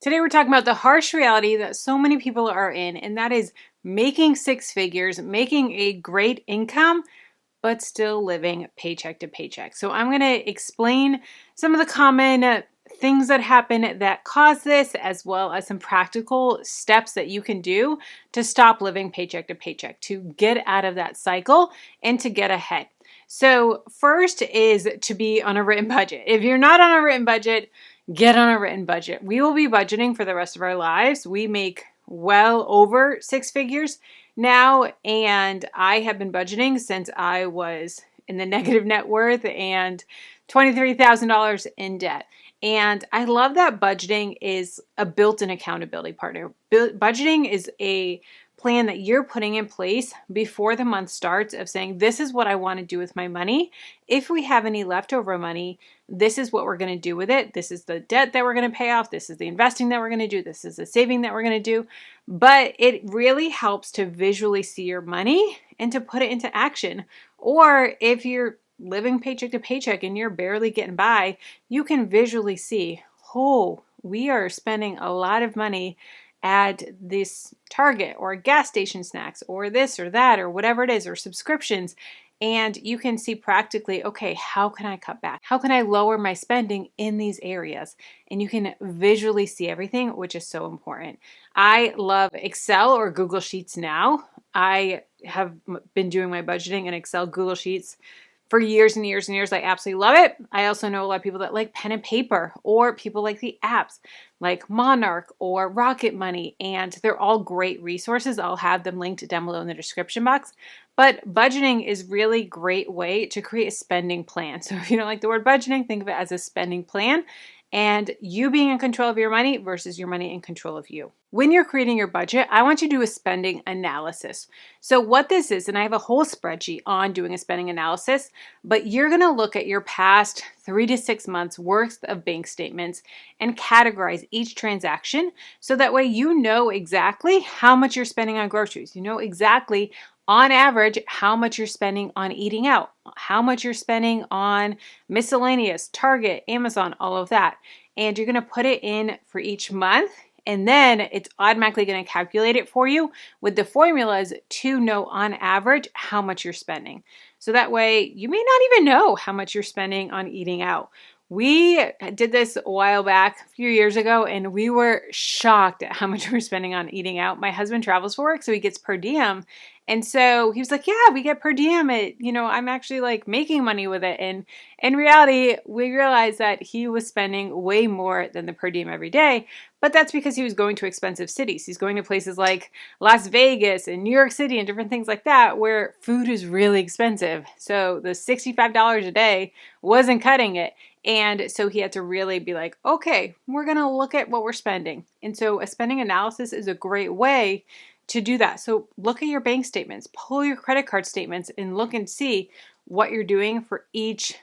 Today we're talking about the harsh reality that so many people are in, and that is making six figures, making a great income, but still living paycheck to paycheck. So I'm going to explain some of the common things that happen that cause this, as well as some practical steps that you can do to stop living paycheck to paycheck, to get out of that cycle and to get ahead. So first is to be on a written budget. If you're not on a written budget, get on a written budget. We will be budgeting for the rest of our lives. We make well over six figures now, and I have been budgeting since I was in the negative net worth and $23,000 in debt. And I love that budgeting is a built-in accountability partner. Budgeting is a plan that you're putting in place before the month starts of saying, this is what I want to do with my money. If we have any leftover money, this is what we're going to do with it. This is the debt that we're going to pay off. This is the investing that we're going to do. This is the saving that we're going to do. But it really helps to visually see your money and to put it into action. Or if you're living paycheck to paycheck and you're barely getting by, you can visually see, oh, we are spending a lot of money at this Target or gas station snacks or this or that or whatever it is, or subscriptions. And you can see practically, okay, how can I cut back? How can I lower my spending in these areas? And you can visually see everything, which is so important. I love Excel or Google Sheets now. I have been doing my budgeting in Excel, Google Sheets for years and years and years. I absolutely love it. I also know a lot of people that like pen and paper, or people like the apps like Monarch or Rocket Money, and they're all great resources. I'll have them linked down below in the description box. But budgeting is really a great way to create a spending plan. So if you don't like the word budgeting, think of it as a spending plan, and you being in control of your money versus your money in control of you. When you're creating your budget, I want you to do a spending analysis. So what this is, and I have a whole spreadsheet on doing a spending analysis, but you're going to look at your past 3 to 6 months worth of bank statements and categorize each transaction, so that way you know exactly how much you're spending on groceries. You know exactly on average how much you're spending on eating out, how much you're spending on miscellaneous, Target, Amazon, all of that. And you're going to put it in for each month, and then it's automatically going to calculate it for you with the formulas to know on average how much you're spending. So that way you may not even know how much you're spending on eating out. We did this a while back, a few years ago, and we were shocked at how much we're spending on eating out. My husband travels for work, so he gets per diem. And so he was like, yeah, we get per diem. I'm actually like making money with it. And in reality, we realized that he was spending way more than the per diem every day. But that's because he was going to expensive cities. He's going to places like Las Vegas and New York City and different things like that, where food is really expensive. So the $65 a day wasn't cutting it. And so he had to really be like, okay, we're going to look at what we're spending. And so a spending analysis is a great way to do that. So look at your bank statements, pull your credit card statements, and look and see what you're doing for each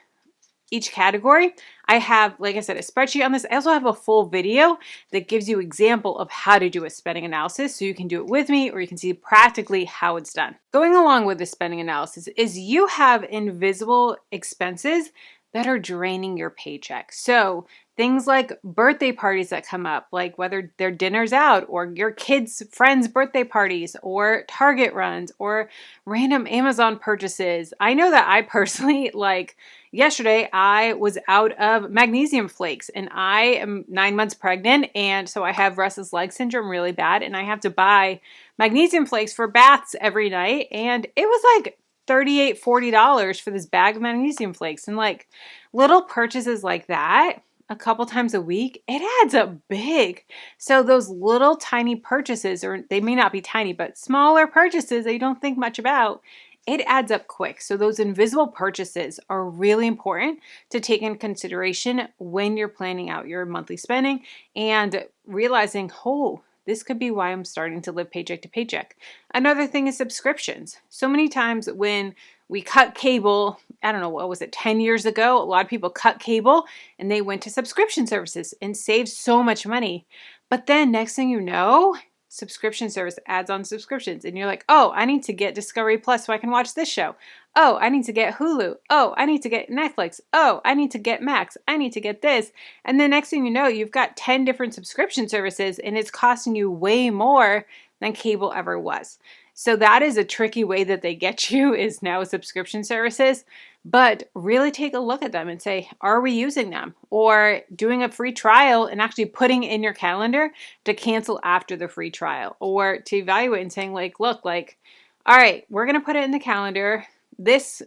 category. I have, like I said, a spreadsheet on this. I also have a full video that gives you example of how to do a spending analysis, so you can do it with me, or you can see practically how it's done. Going along with the spending analysis is you have invisible expenses that are draining your paycheck. So things like birthday parties that come up, like whether they're dinners out or your kids' friends' birthday parties or Target runs or random Amazon purchases. I know that I personally, like yesterday, I was out of magnesium flakes, and I am 9 months pregnant, and so I have restless leg syndrome really bad, and I have to buy magnesium flakes for baths every night, and it was like $38, $40 for this bag of magnesium flakes. And like little purchases like that a couple times a week, it adds up big. So those little tiny purchases, or they may not be tiny, but smaller purchases that you don't think much about, it adds up quick. So those invisible purchases are really important to take in consideration when you're planning out your monthly spending and realizing, oh, this could be why I'm starting to live paycheck to paycheck. Another thing is subscriptions. So many times when we cut cable, I don't know, what was it, 10 years ago, a lot of people cut cable and they went to subscription services and saved so much money. But then next thing you know, subscription service adds on subscriptions. And you're like, oh, I need to get Discovery Plus so I can watch this show. Oh, I need to get Hulu. Oh, I need to get Netflix. Oh, I need to get Max. I need to get this. And the next thing you know, you've got 10 different subscription services and it's costing you way more than cable ever was. So that is a tricky way that they get you, is now subscription services. But really take a look at them and say, are we using them? Or doing a free trial and actually putting in your calendar to cancel after the free trial, or to evaluate and saying like, look, like, all right, we're going to put it in the calendar. This,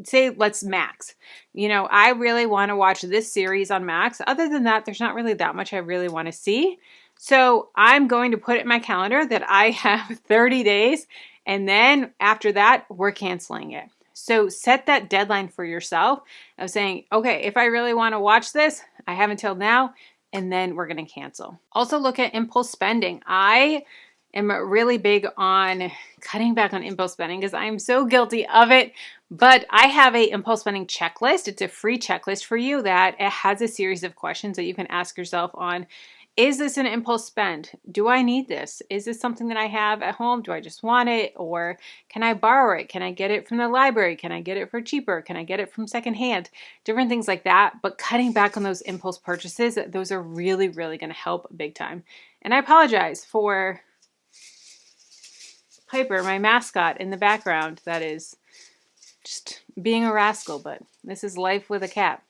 say, let's Max. You know, I really want to watch this series on Max. Other than that, there's not really that much I really want to see. So I'm going to put it in my calendar that I have 30 days. And then after that, we're canceling it. So set that deadline for yourself of saying, okay, if I really want to watch this, I have until now, and then we're going to cancel. Also look at impulse spending. I am really big on cutting back on impulse spending because I'm so guilty of it. But I have a impulse spending checklist. It's a free checklist for you that it has a series of questions that you can ask yourself on. Is this an impulse spend? Do I need this? Is this something that I have at home? Do I just want it? Or can I borrow it? Can I get it from the library? Can I get it for cheaper? Can I get it from secondhand? Different things like that. But cutting back on those impulse purchases, those are really, really going to help big time. And I apologize for Piper, my mascot in the background, that is just being a rascal, but this is life with a cat.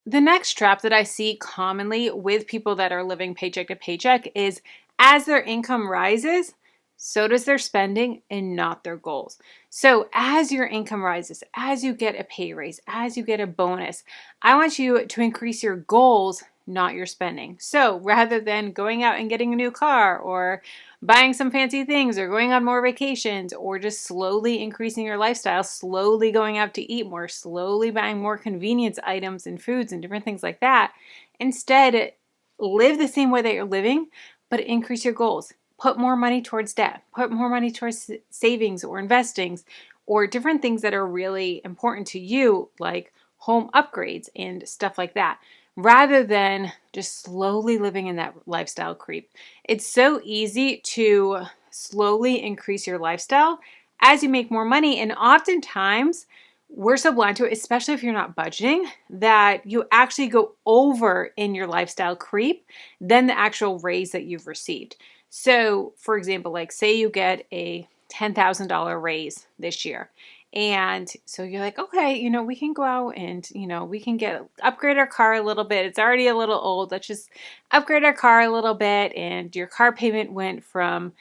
The next trap that I see commonly with people that are living paycheck to paycheck is as their income rises, so does their spending and not their goals. So as your income rises, as you get a pay raise, as you get a bonus, I want you to increase your goals, not your spending. So rather than going out and getting a new car or buying some fancy things or going on more vacations or just slowly increasing your lifestyle, slowly going out to eat more, slowly buying more convenience items and foods and different things like that, instead live the same way that you're living, but increase your goals. Put more money towards debt, put more money towards savings or investings or different things that are really important to you, like home upgrades and stuff like that, rather than just slowly living in that lifestyle creep. It's so easy to slowly increase your lifestyle as you make more money. And oftentimes we're so blind to it, especially if you're not budgeting, that you actually go over in your lifestyle creep than the actual raise that you've received. So for example, like say you get a $10,000 raise this year. And so you're like, okay, you know, we can go out and, you know, we can upgrade our car a little bit. It's already a little old. Let's just upgrade our car a little bit. And your car payment went from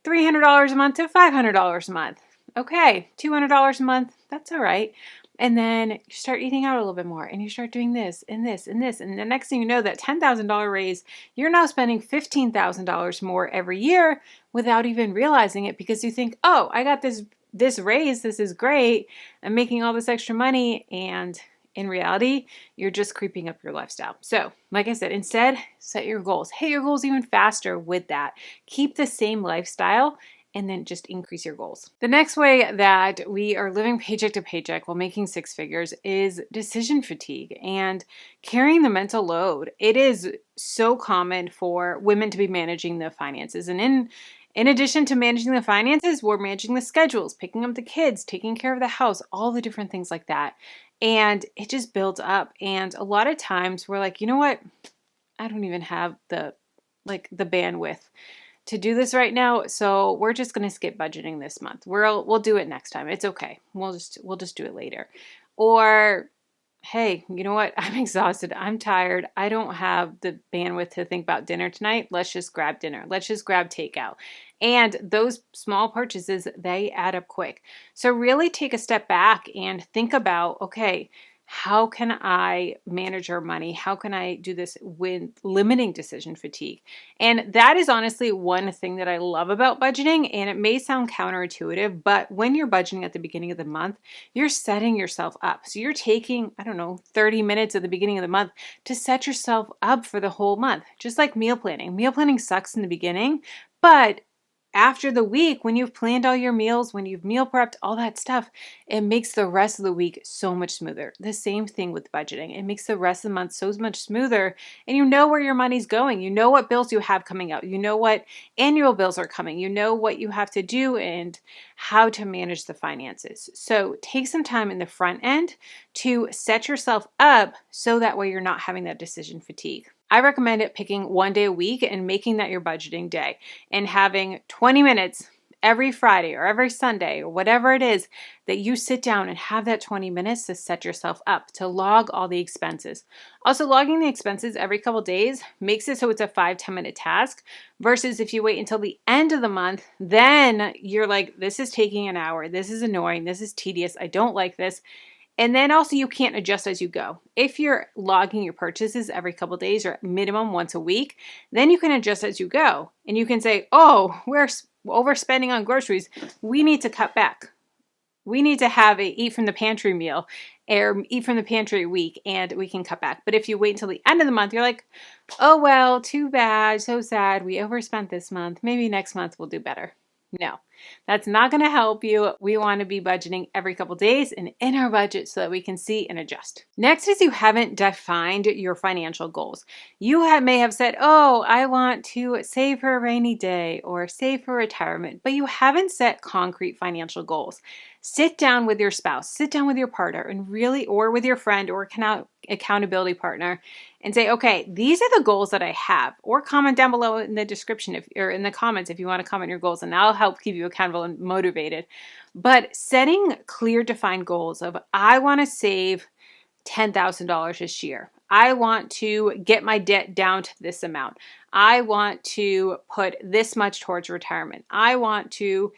$300 a month to $500 a month. Okay, $200 a month. That's all right. And then you start eating out a little bit more and you start doing this and this and this. And the next thing you know, that $10,000 raise, you're now spending $15,000 more every year without even realizing it because you think, oh, I got this raise, this is great, I'm making all this extra money, and in reality, you're just creeping up your lifestyle. So, like I said, instead, set your goals. Hit your goals even faster with that. Keep the same lifestyle and then just increase your goals. The next way that we are living paycheck to paycheck while making six figures is decision fatigue and carrying the mental load. It is so common for women to be managing the finances. And in addition to managing the finances, we're managing the schedules, picking up the kids, taking care of the house, all the different things like that. And it just builds up. And a lot of times we're like, you know what? I don't even have the bandwidth to do this right now. So we're just going to skip budgeting this month. We'll do it next time. It's okay. We'll just do it later. Or, hey, you know what? I'm exhausted. I'm tired. I don't have the bandwidth to think about dinner tonight. Let's just grab dinner. Let's just grab takeout. And those small purchases, they add up quick. So really take a step back and think about, okay, how can I manage our money? How can I do this with limiting decision fatigue? And that is honestly one thing that I love about budgeting. And it may sound counterintuitive, but when you're budgeting at the beginning of the month, you're setting yourself up. So you're taking, 30 minutes at the beginning of the month to set yourself up for the whole month. Just like meal planning. Meal planning sucks in the beginning, but after the week, when you've planned all your meals, when you've meal prepped, all that stuff, it makes the rest of the week so much smoother. The same thing with budgeting. It makes the rest of the month so much smoother, and you know where your money's going. You know what bills you have coming out. You know what annual bills are coming. You know what you have to do and how to manage the finances. So take some time in the front end to set yourself up so that way you're not having that decision fatigue. I recommend it picking one day a week and making that your budgeting day and having 20 minutes every Friday or every Sunday or whatever it is that you sit down and have that 20 minutes to set yourself up to log all the expenses. Also, logging the expenses every couple days makes it so it's a 5-10 minute task versus if you wait until the end of the month, then you're like, this is taking an hour. This is annoying. This is tedious. I don't like this. And then also you can't adjust as you go. If you're logging your purchases every couple days or minimum once a week, then you can adjust as you go. And you can say, oh, we're overspending on groceries. We need to cut back. We need to have a eat from the pantry meal or eat from the pantry week, and we can cut back. But if you wait until the end of the month, you're like, oh, well, too bad. So sad. We overspent this month. Maybe next month we'll do better. No, that's not going to help you. We want to be budgeting every couple days and in our budget so that we can see and adjust. Next is you haven't defined your financial goals. You may have said, oh, I want to save for a rainy day or save for retirement, but you haven't set concrete financial goals. Sit down with your spouse, sit down with your partner and really, or with your friend or accountability partner and say, okay, these are the goals that I have, or comment down below in the description or in the comments if you want to comment your goals, and that'll help keep you accountable and motivated. But setting clear, defined goals of, I want to save $10,000 this year. I want to get my debt down to this amount. I want to put this much towards retirement. I want to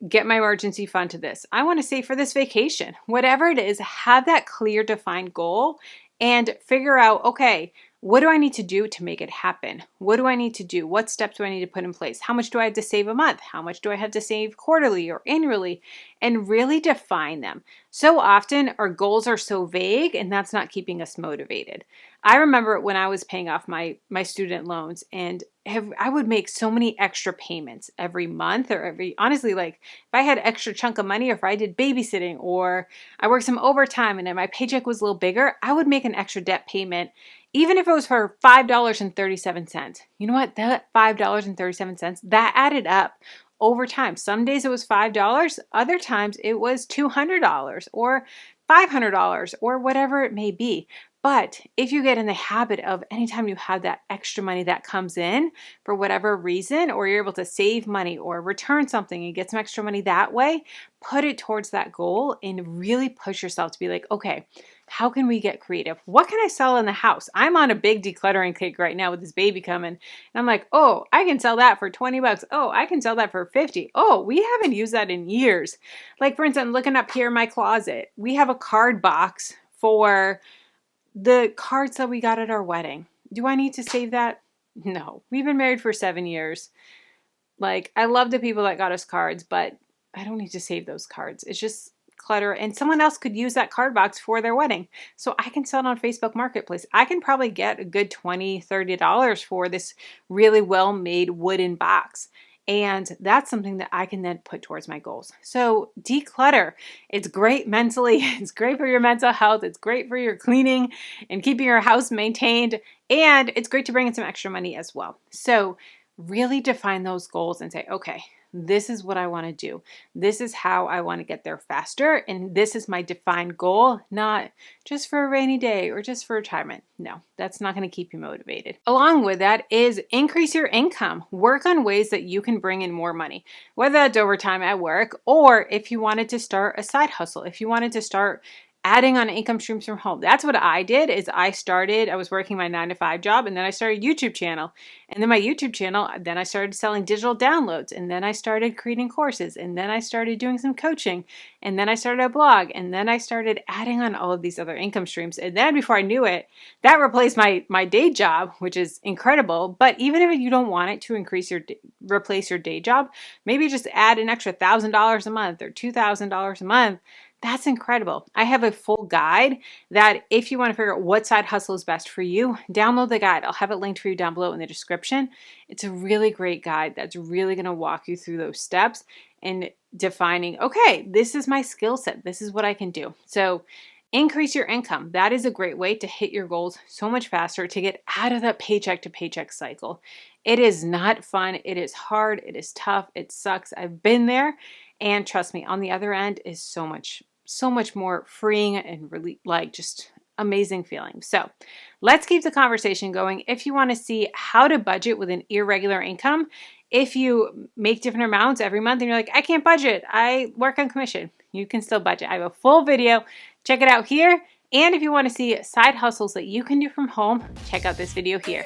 get my emergency fund to this. I want to save for this vacation. Whatever it is, have that clear, defined goal and figure out, okay, what do I need to do to make it happen? What do I need to do? What steps do I need to put in place? How much do I have to save a month? How much do I have to save quarterly or annually? And really define them. So often our goals are so vague and that's not keeping us motivated. I remember when I was paying off my student loans and I would make so many extra payments every month or honestly, like if I had extra chunk of money or if I did babysitting or I worked some overtime and then my paycheck was a little bigger, I would make an extra debt payment even if it was for $5.37. You know what? That $5.37, that added up over time. Some days it was $5, other times it was $200 or $500 or whatever it may be. But if you get in the habit of anytime you have that extra money that comes in for whatever reason, or you're able to save money or return something and get some extra money that way, put it towards that goal and really push yourself to be like, okay, how can we get creative? What can I sell in the house? I'm on a big decluttering kick right now with this baby coming. And I'm like, oh, I can sell that for 20 bucks. Oh, I can sell that for 50. Oh, we haven't used that in years. Like for instance, I'm looking up here in my closet. We have a card box for the cards that we got at our wedding. Do I need to save that? No. We've been married for 7 years. Like, I love the people that got us cards, but I don't need to save those cards. It's just clutter. And someone else could use that card box for their wedding. So I can sell it on Facebook Marketplace. I can probably get a good $20, $30 for this really well-made wooden box. And that's something that I can then put towards my goals. So declutter. It's great mentally. It's great for your mental health. It's great for your cleaning and keeping your house maintained. And it's great to bring in some extra money as well. So really define those goals and say, okay, this is what I want to do. This is how I want to get there faster. And this is my defined goal, not just for a rainy day or just for retirement. No, that's not going to keep you motivated. Along with that is increase your income. Work on ways that you can bring in more money, whether that's overtime at work or if you wanted to start a side hustle, if you wanted to start adding on income streams from home. That's what I did is I was working my 9-to-5 job and then I started a YouTube channel. And then my YouTube channel, then I started selling digital downloads and then I started creating courses and then I started doing some coaching and then I started a blog and then I started adding on all of these other income streams. And then before I knew it, that replaced my day job, which is incredible. But even if you don't want it to replace your day job, maybe just add an extra $1,000 a month or $2,000 a month That's incredible. I have a full guide that if you want to figure out what side hustle is best for you, download the guide. I'll have it linked for you down below in the description. It's a really great guide that's really going to walk you through those steps and defining, okay, this is my skill set. This is what I can do. So increase your income. That is a great way to hit your goals so much faster, to get out of that paycheck to paycheck cycle. It is not fun. It is hard. It is tough. It sucks. I've been there. And trust me, on the other end is so much more freeing and really like just amazing feeling. So let's keep the conversation going. If you want to see how to budget with an irregular income, if you make different amounts every month and you're like, I can't budget, I work on commission, you can still budget. I have a full video. Check it out here. And if you want to see side hustles that you can do from home, check out this video here.